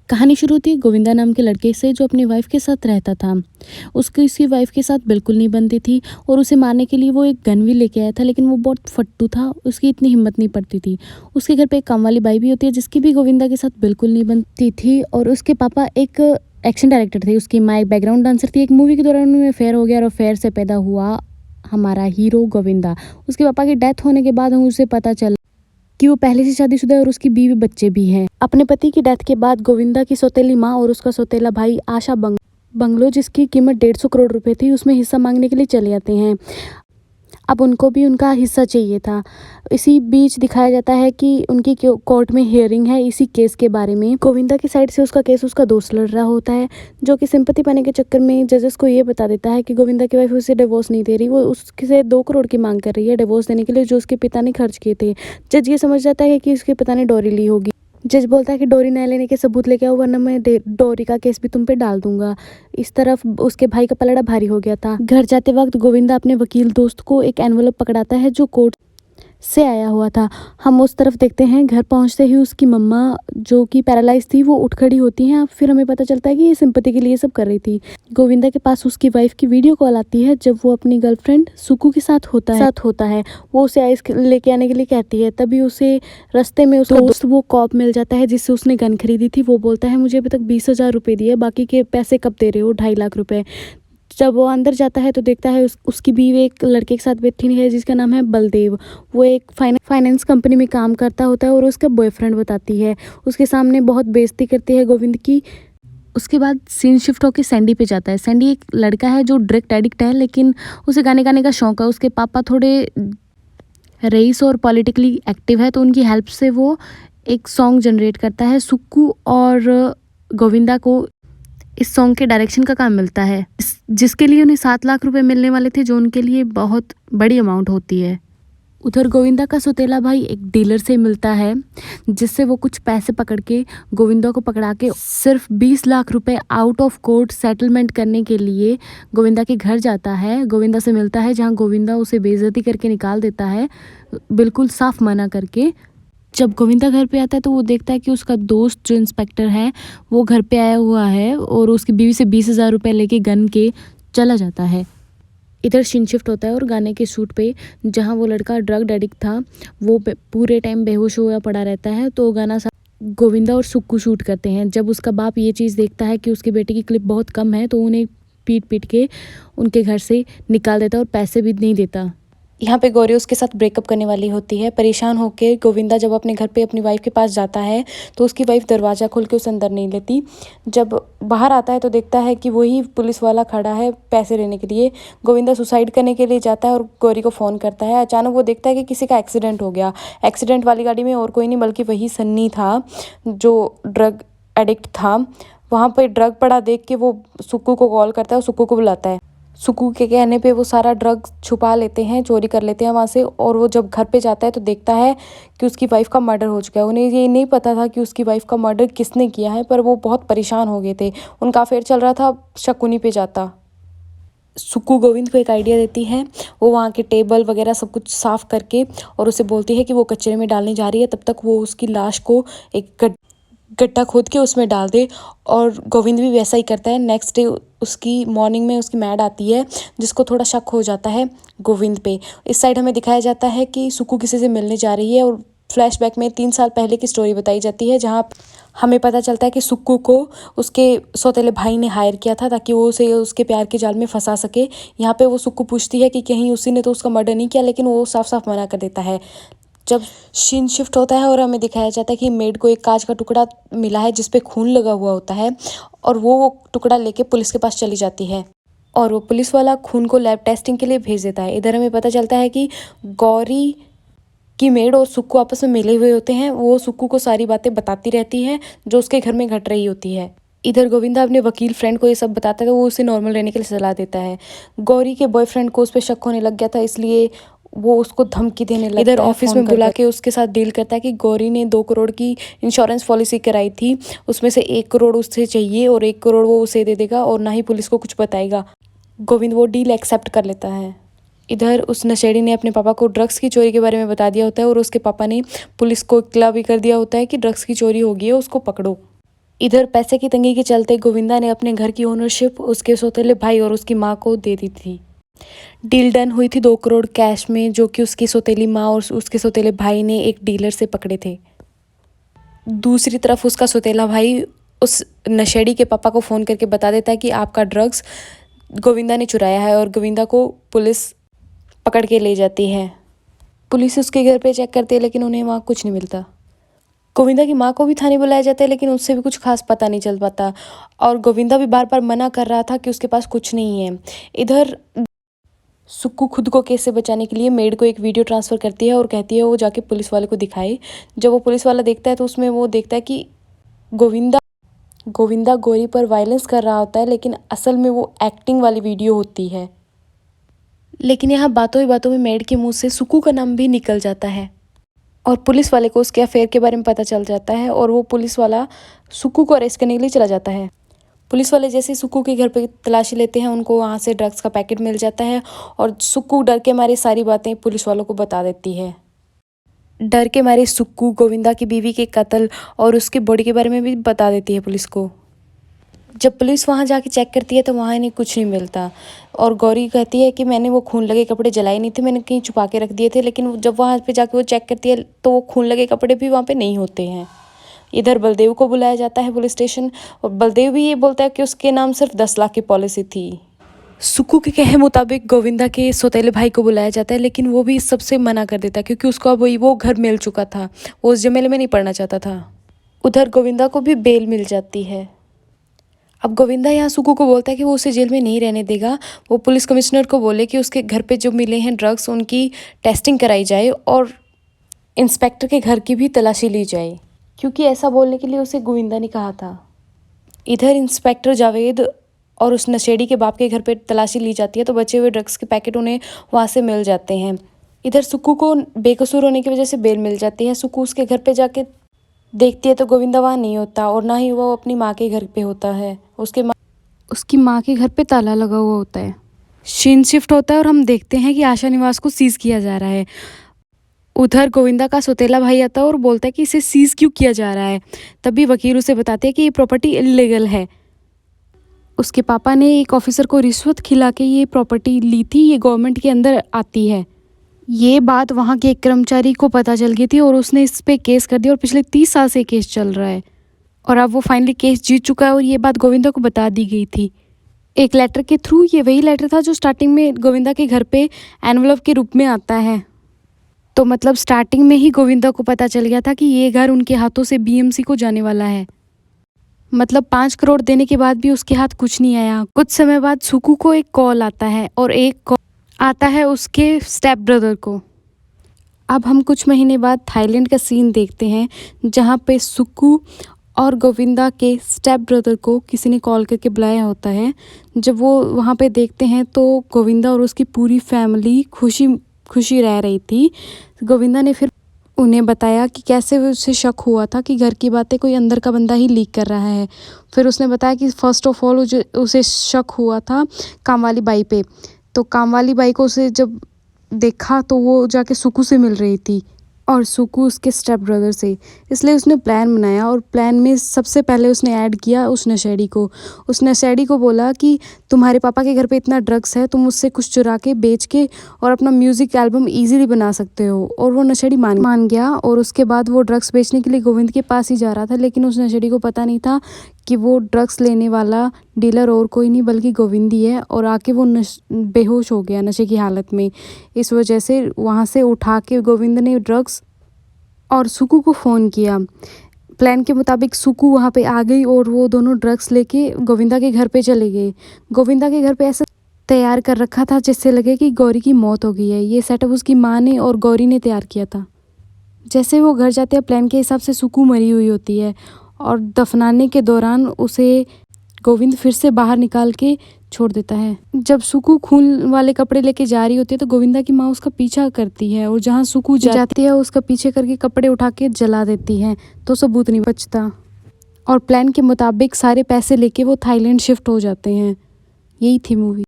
कहानी शुरू होती है गोविंदा नाम के लड़के से जो अपनी वाइफ के साथ रहता था। उसकी वाइफ के साथ बिल्कुल नहीं बनती थी और उसे मारने के लिए वो एक गन भी लेके आया था, लेकिन वो बहुत फट्टू था, उसकी इतनी हिम्मत नहीं पड़ती थी। उसके घर पे एक काम वाली बाई भी होती है जिसकी भी गोविंदा के साथ बिल्कुल नहीं बनती थी, और उसके पापा एक एक्शन डायरेक्टर थे, उसकी माँ एक बैकग्राउंड डांसर थी। एक मूवी के दौरान उनमें अफेयर हो गया और अफेयर से पैदा हुआ हमारा हीरो गोविंदा। उसके पापा की डेथ होने के बाद उसे पता चला कि वो पहले से शादीशुदा है और उसकी बीवी बच्चे भी हैं। अपने पति की डेथ के बाद गोविंदा की सौतेली माँ और उसका सौतेला भाई आशा बंगलो जिसकी कीमत 150 करोड़ रुपए थी, उसमें हिस्सा मांगने के लिए चले जाते हैं। अब उनको भी उनका हिस्सा चाहिए था। इसी बीच दिखाया जाता है कि उनकी कोर्ट में हियरिंग है इसी केस के बारे में। गोविंदा की साइड से उसका केस उसका दोस्त लड़ रहा होता है, जो कि सिंपैथी पाने के चक्कर में जजेस को ये बता देता है कि गोविंदा की वाइफ उसे डिवोर्स नहीं दे रही, वो उससे 2 करोड़ की मांग कर रही है डिवोर्स देने के लिए, जो उसके पिता ने खर्च किए थे। जज ये समझ जाता है कि उसके पिता ने डोरी ली होगी। जज बोलता है कि डोरी न लेने के सबूत लेके आओ, वरना मैं डोरी का केस भी तुम पे डाल दूंगा। इस तरफ उसके भाई का पलड़ा भारी हो गया था। घर जाते वक्त गोविंदा अपने वकील दोस्त को एक एनवलप पकड़ाता है जो कोर्ट से आया हुआ था। हम उस तरफ देखते हैं, घर पहुंचते ही उसकी मम्मा जो कि पैरालाइज थी वो उठ खड़ी होती हैं। फिर हमें पता चलता है कि ये सिंपैथी के लिए सब कर रही थी। गोविंदा के पास उसकी वाइफ की वीडियो कॉल आती है जब वो अपनी गर्लफ्रेंड सुकू के साथ होता है। वो उसे आइस लेके आने के लिए कहती है, तभी उसे रास्ते में उसका दोस्त वो कॉप मिल जाता है जिससे उसने गन खरीदी थी। वो बोलता है मुझे अभी तक 20,000 रुपये दिए, बाकी के पैसे कब दे रहे हो? 2.5 लाख रुपए। जब वो अंदर जाता है तो देखता है उसकी बीवी एक लड़के के साथ बैठी है जिसका नाम है बलदेव। वो एक फाइनेंस कंपनी में काम करता होता है और उसका बॉयफ्रेंड बताती है। उसके सामने बहुत बेइज्जती करती है गोविंद की। उसके बाद सीन शिफ्ट होकर सैंडी पे जाता है। सैंडी एक लड़का है जो ड्रग एडिक्ट है, लेकिन उसे गाने गाने का शौक है। उसके पापा थोड़े रईस और पॉलिटिकली एक्टिव है, तो उनकी हेल्प से वो एक सॉन्ग जनरेट करता है। सुक्कू और गोविंदा को इस सॉन्ग के डायरेक्शन का काम मिलता है, जिसके लिए उन्हें 7 लाख रुपए मिलने वाले थे, जो उनके लिए बहुत बड़ी अमाउंट होती है। उधर गोविंदा का सौतेला भाई एक डीलर से मिलता है, जिससे वो कुछ पैसे पकड़ के गोविंदा को पकड़ा के सिर्फ 20 लाख रुपए आउट ऑफ कोर्ट सेटलमेंट करने के लिए गोविंदा के घर जाता है। गोविंदा से मिलता है, जहाँ गोविंदा उसे बेइज्जती करके निकाल देता है, बिल्कुल साफ मना करके। जब गोविंदा घर पे आता है तो वो देखता है कि उसका दोस्त जो इंस्पेक्टर है वो घर पे आया हुआ है और उसकी बीवी से 20,000 रुपये लेके गन के चला जाता है। इधर सीन शिफ्ट होता है और गाने के शूट पे, जहाँ वो लड़का ड्रग एडिक्ट था वो पूरे टाइम बेहोश हुआ पड़ा रहता है, तो गाना गोविंदा और सुक्कू शूट करते हैं। जब उसका बाप ये चीज़ देखता है कि उसके बेटे की क्लिप बहुत कम है, तो उन्हें पीट पीट के उनके घर से निकाल देता है और पैसे भी नहीं देता। यहाँ पे गौरी उसके साथ ब्रेकअप करने वाली होती है। परेशान होकर गोविंदा जब अपने घर पे अपनी वाइफ के पास जाता है तो उसकी वाइफ दरवाज़ा खोल के उसे अंदर नहीं लेती। जब बाहर आता है तो देखता है कि वही पुलिस वाला खड़ा है पैसे लेने के लिए। गोविंदा सुसाइड करने के लिए जाता है और गौरी को फ़ोन करता है। अचानक वो देखता है कि किसी का एक्सीडेंट हो गया। एक्सीडेंट वाली गाड़ी में और कोई नहीं बल्कि वही सन्नी था जो ड्रग एडिक्ट था। वहाँ पर ड्रग पड़ा देख के वो सुक्कू को कॉल करता है और सुक्कू को बुलाता है। सुक्कू के कहने पे वो सारा ड्रग छुपा लेते हैं, चोरी कर लेते हैं वहाँ से। और वो जब घर पे जाता है तो देखता है कि उसकी वाइफ का मर्डर हो चुका है। उन्हें ये नहीं पता था कि उसकी वाइफ का मर्डर किसने किया है, पर वो बहुत परेशान हो गए थे। उनका अफेयर चल रहा था, शक उन्हीं पे जाता। सुक्कू गोविंद को एक आइडिया देती है। वो वहाँ के टेबल वगैरह सब कुछ साफ़ करके और उसे बोलती है कि वो कचरे में डालने जा रही है, तब तक वो उसकी लाश को एक गड्ढा खोद के उसमें डाल दे। और गोविंद भी वैसा ही करता है। नेक्स्ट डे उसकी मॉर्निंग में उसकी मैड आती है, जिसको थोड़ा शक हो जाता है गोविंद पे। इस साइड हमें दिखाया जाता है कि सुक्कू किसी से मिलने जा रही है और फ्लैशबैक में 3 साल पहले की स्टोरी बताई जाती है, जहाँ हमें पता चलता है कि सुक्कू को उसके सौतेले भाई ने हायर किया था ताकि वो उसे उसके प्यार के जाल में फंसा सके। यहाँ पे वो सुक्कू पूछती है कि कहीं उसी ने तो उसका मर्डर नहीं किया, लेकिन वो साफ साफ मना कर देता है। जब सीन शिफ्ट होता है और हमें दिखाया जाता है कि मेड को एक कांच का टुकड़ा मिला है जिस पे खून लगा हुआ होता है, और वो टुकड़ा लेके पुलिस के पास चली जाती है और वो पुलिस वाला खून को लैब टेस्टिंग के लिए भेज देता है। इधर हमें पता चलता है कि गौरी की मेड और सुक्कू आपस में मिले हुए होते हैं। वो सुक्कू को सारी बातें बताती रहती है जो उसके घर में घट रही होती है। इधर गोविंदा अपने वकील फ्रेंड को ये सब बताता है तो वो उसे नॉर्मल रहने के लिए सलाह देता है। गौरी के बॉयफ्रेंड को उस पर शक होने लग गया था, इसलिए वो उसको धमकी देने लगता है। इधर ऑफिस में बुला के उसके साथ डील करता है कि गौरी ने 2 करोड़ की इंश्योरेंस पॉलिसी कराई थी, उसमें से 1 करोड़ उससे चाहिए और 1 करोड़ वो उसे दे देगा और ना ही पुलिस को कुछ बताएगा। गोविंद वो डील एक्सेप्ट कर लेता है। इधर उस नशेड़ी ने अपने पापा को ड्रग्स की चोरी के बारे में बता दिया होता है और उसके पापा ने पुलिस को इत्तला भी कर दिया होता है कि ड्रग्स की चोरी हो गई है, उसको पकड़ो। इधर पैसे की तंगी के चलते गोविंदा ने अपने घर की ओनरशिप उसके सौतेले भाई और उसकी माँ को दे दी थी। डील डन हुई थी 2 करोड़ कैश में, जो कि उसकी सौतेली माँ और उसके सौतेले भाई ने एक डीलर से पकड़े थे। दूसरी तरफ उसका सौतेला भाई उस नशेड़ी के पापा को फ़ोन करके बता देता है कि आपका ड्रग्स गोविंदा ने चुराया है, और गोविंदा को पुलिस पकड़ के ले जाती है। पुलिस उसके घर पे चेक करती है लेकिन उन्हें वहाँ कुछ नहीं मिलता। गोविंदा की माँ को भी थाने बुलाया जाता है लेकिन उससे भी कुछ खास पता नहीं चल पाता, और गोविंदा भी बार बार मना कर रहा था कि उसके पास कुछ नहीं है। इधर सुक्कू खुद को केस से बचाने के लिए मेड को एक वीडियो ट्रांसफ़र करती है और कहती है वो जाके पुलिस वाले को दिखाए। जब वो पुलिस वाला देखता है तो उसमें वो देखता है कि गोविंदा गौरी पर वायलेंस कर रहा होता है, लेकिन असल में वो एक्टिंग वाली वीडियो होती है। लेकिन यहाँ बातों ही बातों में मेड के मुंह से सुक्कू का नाम भी निकल जाता है और पुलिस वाले को उसके अफेयर के बारे में पता चल जाता है, और वो पुलिस वाला सुक्कू को अरेस्ट करने के लिए चला जाता है। पुलिस वाले जैसे सुक्कू के घर पे तलाशी लेते हैं, उनको वहाँ से ड्रग्स का पैकेट मिल जाता है, और सुक्कू डर के मारे सारी बातें पुलिस वालों को बता देती है। डर के मारे सुक्कू गोविंदा की बीवी के कत्ल और उसकी बॉडी के बारे में भी बता देती है पुलिस को। जब पुलिस वहाँ जाके चेक करती है तो वहाँ इन्हें कुछ नहीं मिलता, और गौरी कहती है कि मैंने वो खून लगे कपड़े जलाए नहीं थे, मैंने कहीं छुपा के रख दिए थे। लेकिन जब वहाँ पे जाके वो चेक करती है तो वो खून लगे कपड़े भी वहाँ पे नहीं होते हैं। इधर बलदेव को बुलाया जाता है पुलिस स्टेशन, और बलदेव भी ये बोलता है कि उसके नाम सिर्फ 10 लाख की पॉलिसी थी। सुक्कू के कहे मुताबिक गोविंदा के सौतेले भाई को बुलाया जाता है, लेकिन वो भी सबसे मना कर देता है क्योंकि उसको अब वो घर मिल चुका था, वो उस झमेले में नहीं पड़ना चाहता था। उधर गोविंदा को भी बेल मिल जाती है। अब गोविंदा यहाँ सुक्कू को बोलता है कि वो उसे जेल में नहीं रहने देगा। वो पुलिस कमिश्नर को बोले कि उसके घर पे जो मिले हैं ड्रग्स उनकी टेस्टिंग कराई जाए और इंस्पेक्टर के घर की भी तलाशी ली जाए, क्योंकि ऐसा बोलने के लिए उसे गोविंदा ने कहा था। इधर इंस्पेक्टर जावेद और उस नशेड़ी के बाप के घर पे तलाशी ली जाती है तो बचे हुए ड्रग्स के पैकेट उन्हें वहाँ से मिल जाते हैं। इधर सुक्कू को बेकसूर होने की वजह से बेल मिल जाती है। सुक्कू उसके घर पे जाके देखती है तो गोविंदा वहाँ नहीं होता, और ना ही वो अपनी माँ के घर पे होता है। उसकी माँ के घर पे ताला लगा हुआ होता है। सीन शिफ्ट होता है और हम देखते हैं कि आशा निवास को सीज़ किया जा रहा है। उधर गोविंदा का सौतेला भाई आता है और बोलता है कि इसे सीज़ क्यों किया जा रहा है। तभी वकील उसे बताते हैं कि ये प्रॉपर्टी इलीगल है। उसके पापा ने एक ऑफिसर को रिश्वत खिला के ये प्रॉपर्टी ली थी, ये गवर्नमेंट के अंदर आती है। ये बात वहाँ के एक कर्मचारी को पता चल गई थी और उसने इस पे केस कर दिया, और पिछले 30 साल से केस चल रहा है, और अब वो फाइनली केस जीत चुका है, और ये बात गोविंदा को बता दी गई थी एक लेटर के थ्रू। ये वही लेटर था जो स्टार्टिंग में गोविंदा के घर पे एनवलप के रूप में आता है। तो मतलब स्टार्टिंग में ही गोविंदा को पता चल गया था कि ये घर उनके हाथों से बीएमसी को जाने वाला है। मतलब 5 करोड़ देने के बाद भी उसके हाथ कुछ नहीं आया। कुछ समय बाद सुक्कू को एक कॉल आता है, और एक कॉल आता है उसके स्टेप ब्रदर को। अब हम कुछ महीने बाद थाईलैंड का सीन देखते हैं जहाँ पे सुक्कू और गोविंदा के स्टेप ब्रदर को किसी ने कॉल करके बुलाया होता है। जब वो वहाँ पे देखते हैं तो गोविंदा और उसकी पूरी फैमिली खुशी रह रही थी। गोविंदा ने फिर उन्हें बताया कि कैसे उसे शक हुआ था कि घर की बातें कोई अंदर का बंदा ही लीक कर रहा है। फिर उसने बताया कि फ़र्स्ट ऑफ ऑल उसे शक हुआ था कामवाली बाई पे। तो कामवाली बाई को उसे जब देखा तो वो जाके सुक्कू से मिल रही थी, और सुक्कू उसके स्टेप ब्रदर से। इसलिए उसने प्लान बनाया, और प्लान में सबसे पहले उसने ऐड किया उस नशेड़ी को। उस नशेड़ी को बोला कि तुम्हारे पापा के घर पे इतना ड्रग्स है, तुम उससे कुछ चुरा के बेच के और अपना म्यूज़िक एल्बम इजीली बना सकते हो। और वो नशेड़ी मान गया, और उसके बाद वो ड्रग्स बेचने के लिए गोविंद के पास ही जा रहा था। लेकिन उस नशेड़ी को पता नहीं था कि वो ड्रग्स लेने वाला डीलर और कोई नहीं बल्कि गोविंद ही है, और आके वो बेहोश हो गया नशे की हालत में। इस वजह से वहाँ से उठा के गोविंद ने ड्रग्स और सुक्कू को फ़ोन किया। प्लान के मुताबिक सुक्कू वहाँ पे आ गई और वो दोनों ड्रग्स लेके गोविंदा के घर पे चले गए। गोविंदा के घर पे ऐसा तैयार कर रखा था जिससे लगे कि गौरी की मौत हो गई है। ये सेटअप उसकी माँ ने और गौरी ने तैयार किया था। जैसे वो घर जाते हैं प्लान के हिसाब से सुक्कू मरी हुई होती है, और दफनाने के दौरान उसे गोविंद फिर से बाहर निकाल के छोड़ देता है। जब सुक्कू खून वाले कपड़े लेके जा रही होती है तो गोविंदा की माँ उसका पीछा करती है, और जहाँ सुक्कू जाती है उसका पीछे करके कपड़े उठा के जला देती है, तो सबूत नहीं बचता। और प्लान के मुताबिक सारे पैसे लेके वो थाईलैंड शिफ्ट हो जाते हैं। यही थी मूवी।